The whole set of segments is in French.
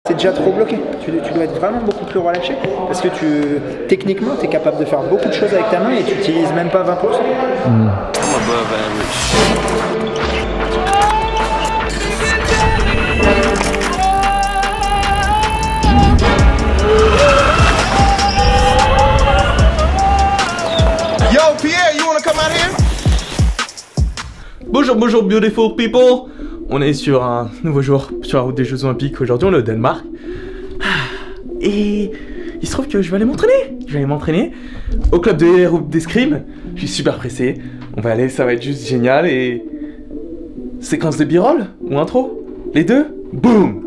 C'est déjà trop bloqué. Tu dois être vraiment beaucoup plus relâché parce que techniquement, tu es capable de faire beaucoup de choses avec ta main et tu n'utilises même pas 20%. Yo, Pierre, you wanna come out here? Bonjour beautiful people. On est sur un nouveau jour sur la route des Jeux Olympiques. Aujourd'hui on est au Danemark. Et il se trouve que je vais aller m'entraîner. Je vais aller m'entraîner au club d'escrime. Je suis super pressé. On va aller, ça va être juste génial. Et séquence de b-roll ou intro? Les deux? Boum!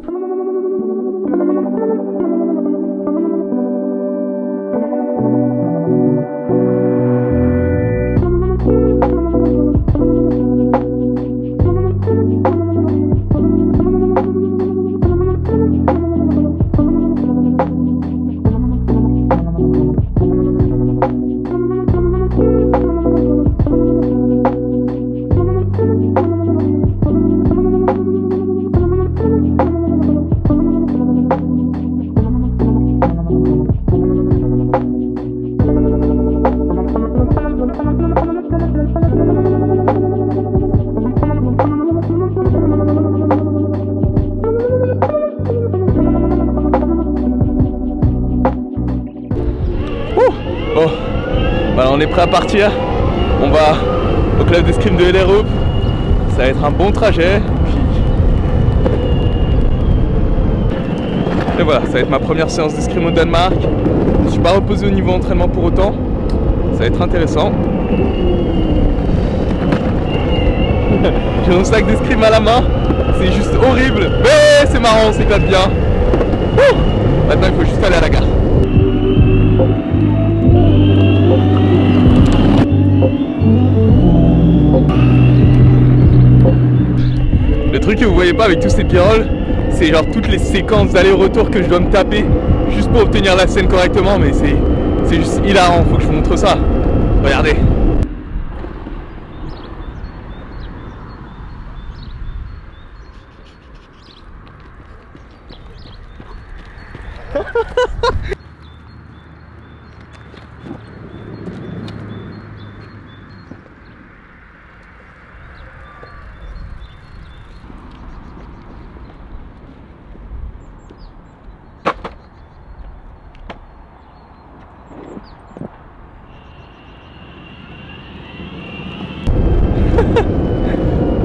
Bon, voilà, on est prêt à partir. On va au club d'escrime de Hellerup. Ça va être un bon trajet. Et voilà, ça va être ma première séance d'escrime au Danemark. Je ne suis pas reposé au niveau entraînement pour autant. Ça va être intéressant. J'ai mon sac d'escrime à la main. C'est juste horrible. Mais c'est marrant, on s'éclate bien. Maintenant, il faut juste aller à la gare. Le truc que vous voyez pas avec tous ces b-rolls, c'est genre toutes les séquences d'aller-retour que je dois me taper juste pour obtenir la scène correctement, mais c'est juste hilarant, faut que je vous montre ça. Regardez.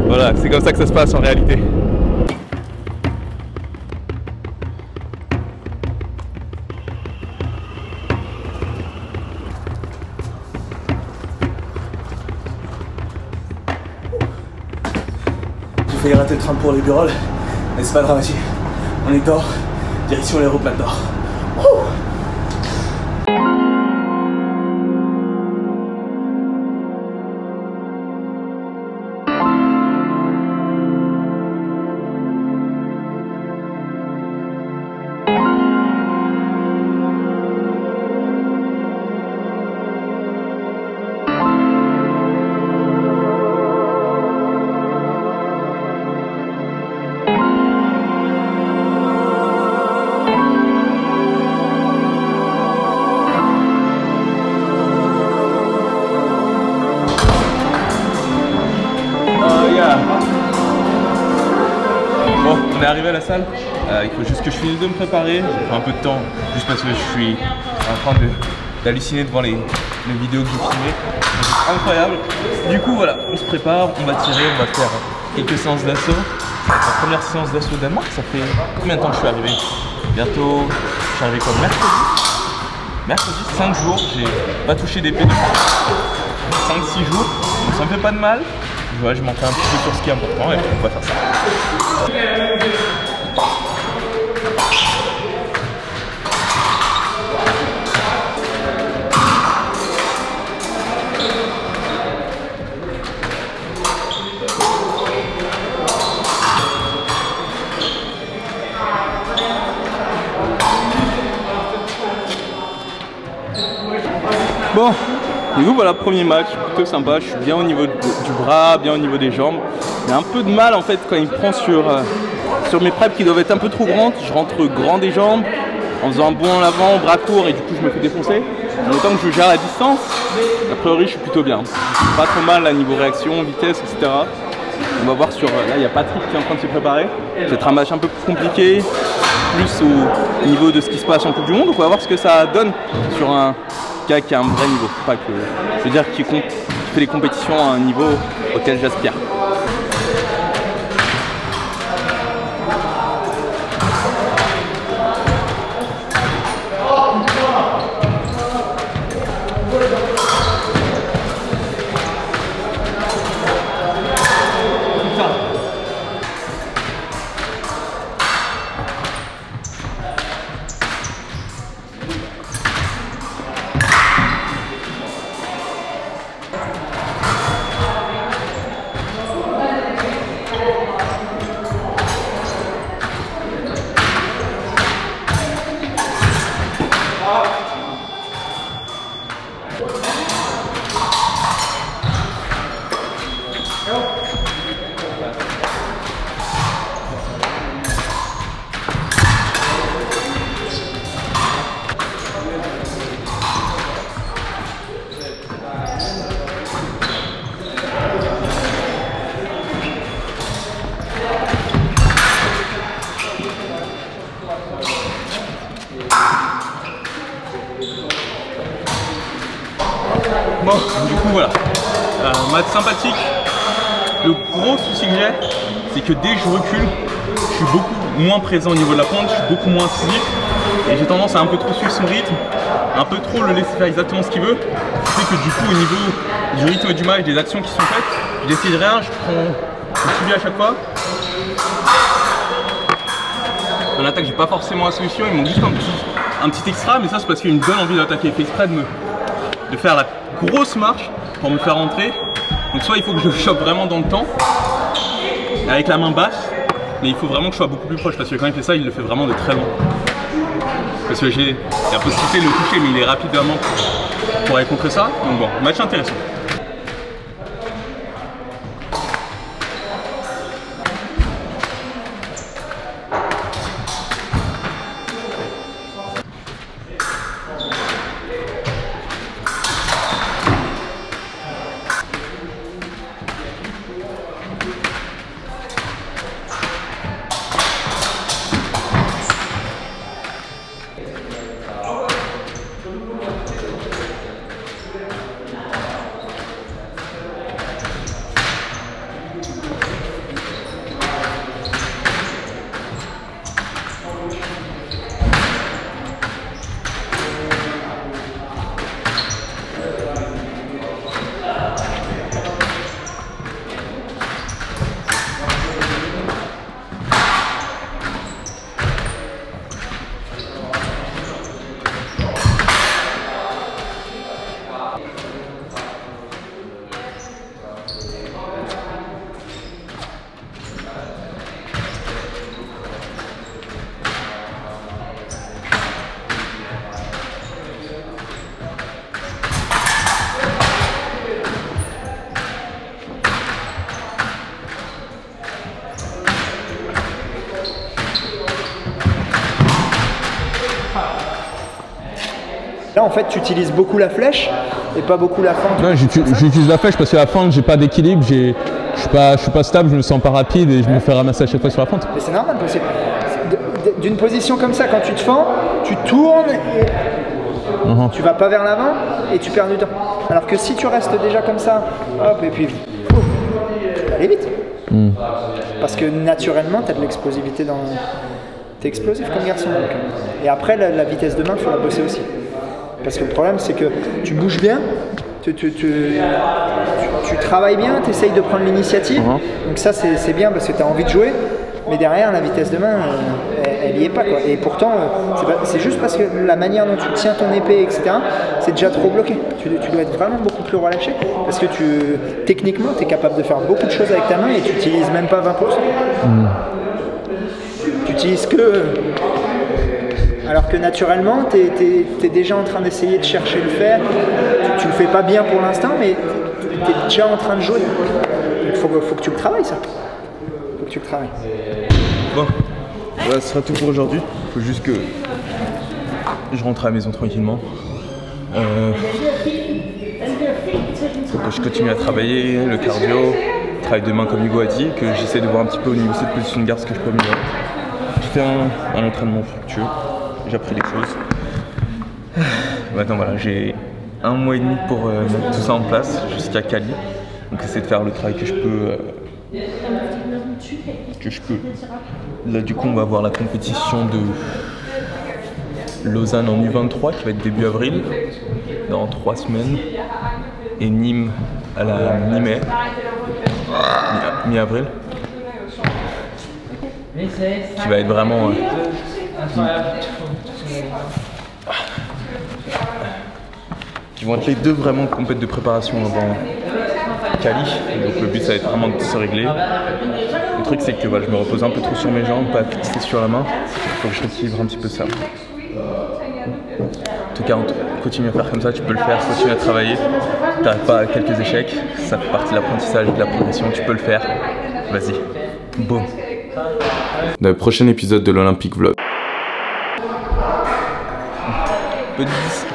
Voilà, c'est comme ça que ça se passe en réalité. J'ai failli rater le train pour les b-rolls, mais c'est pas dramatique. On est dehors, direction Hellerup maintenant. Bon, on est arrivé à la salle, il faut juste que je finisse de me préparer, j'ai pris un peu de temps, juste parce que je suis en train d'halluciner devant les vidéos que j'ai filmées. C'est incroyable. Du coup voilà, on se prépare, on va tirer, on va faire quelques séances d'assaut. La première séance d'assaut au Danemark, ça fait combien de temps que je suis arrivé? Bientôt, je suis arrivé comme mercredi, 5 jours, j'ai pas touché d'épée depuis 5-6 jours, donc ça me fait pas de mal. Voilà, je m'en fais un petit peu sur ce qui est important et on va faire ça. Bon, du coup voilà, premier match, plutôt sympa, je suis bien au niveau du bras, bien au niveau des jambes. J'ai un peu de mal en fait quand il prend sur sur mes preps qui doivent être un peu trop grandes, je rentre grand des jambes en faisant un bond en avant, bras court et du coup je me fais défoncer. En autant que je gère la distance, a priori je suis plutôt bien. Pas trop mal à niveau réaction, vitesse, etc. On va voir sur... Là il y a Patrick qui est en train de se préparer. C'est un match un peu plus compliqué, plus au niveau de ce qui se passe en Coupe du Monde. Donc on va voir ce que ça donne sur un gars qui a un vrai niveau. Pas que, je veux dire qui fait les compétitions à un niveau auquel j'aspire. Bon, du coup voilà, match sympathique. Le gros souci que j'ai, c'est que dès que je recule, je suis beaucoup moins présent au niveau de la pente, je suis beaucoup moins incisif et j'ai tendance à un peu trop suivre son rythme, un peu trop le laisser faire exactement ce qu'il veut. Ce qui fait que du coup au niveau du rythme du match, des actions qui sont faites, je décide rien, je prends le suivi à chaque fois. En attaque, j'ai pas forcément la solution, ils m'ont juste un petit extra, mais ça c'est parce qu'ils me donnent envie d'attaquer. Ils fait exprès de faire la grosse marche pour me faire rentrer. Donc soit il faut que je chope vraiment dans le temps avec la main basse, mais il faut vraiment que je sois beaucoup plus proche parce que quand il fait ça, il le fait vraiment de très loin. Parce que j'ai la possibilité de le toucher, mais il est rapidement pour aller contre ça. Donc bon, match intéressant. Là, en fait, tu utilises beaucoup la flèche et pas beaucoup la fente. Non, j'utilise la flèche parce que la fente, j'ai pas d'équilibre, je suis pas stable, je me sens pas rapide et je me fais ramasser à chaque fois sur la fente. Mais c'est normal parce que d'une position comme ça, quand tu te fends, tu tournes et tu vas pas vers l'avant et tu perds du temps. Alors que si tu restes déjà comme ça, hop, et puis tu vas aller vite. Parce que naturellement, tu as de l'explosivité dans... T'es explosif comme garçon. Donc. Et après, la vitesse de main, il faut la bosser aussi. Parce que le problème, c'est que tu bouges bien, tu travailles bien, tu essayes de prendre l'initiative. Donc ça, c'est bien parce que tu as envie de jouer. Mais derrière, la vitesse de main, elle n'y est pas, quoi. Et pourtant, c'est juste parce que la manière dont tu tiens ton épée, etc., c'est déjà trop bloqué. Tu dois être vraiment beaucoup plus relâché parce que techniquement, tu es capable de faire beaucoup de choses avec ta main et tu n'utilises même pas 20%. Tu n'utilises que... Alors que naturellement, tu es déjà en train d'essayer de chercher le faire. Tu le fais pas bien pour l'instant, mais tu es déjà en train de jouer. Il faut que tu le travailles, ça. Il faut que tu le travailles. Bon, voilà, ce sera tout pour aujourd'hui. Il faut juste que je rentre à la maison tranquillement. Faut que je continue à travailler, le cardio, travail de main comme Hugo a dit, que j'essaie de voir un petit peu au niveau de cette position de garde ce que je peux améliorer. J'ai fait un entraînement fructueux, j'ai appris des choses. Maintenant voilà, j'ai 1 mois et demi pour mettre tout ça en place jusqu'à Cali. Donc essayer de faire le travail que je peux. Là du coup on va voir la compétition de Lausanne en U23 qui va être début avril, dans 3 semaines. Et Nîmes à la mi-mai, mi-avril. Qui va être vraiment... qui vont être les deux vraiment compètes de préparation avant Cali. Donc le but ça va être vraiment de se régler. Le truc c'est que voilà, je me repose un peu trop sur mes jambes, pas fixer sur la main. Il faut que je rééquilibre un petit peu ça. En tout cas, continue à faire comme ça, tu peux le faire, continue à travailler. T'arrêtes pas à quelques échecs, ça fait partie de l'apprentissage et de la progression, tu peux le faire. Vas-y, boum. Dans le prochain épisode de l'Olympique Vlog.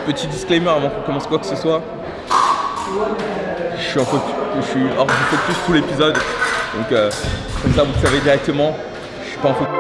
Petit disclaimer avant qu'on commence quoi que ce soit. Je suis hors du focus tout l'épisode, donc comme ça vous le savez directement, je suis pas en focus.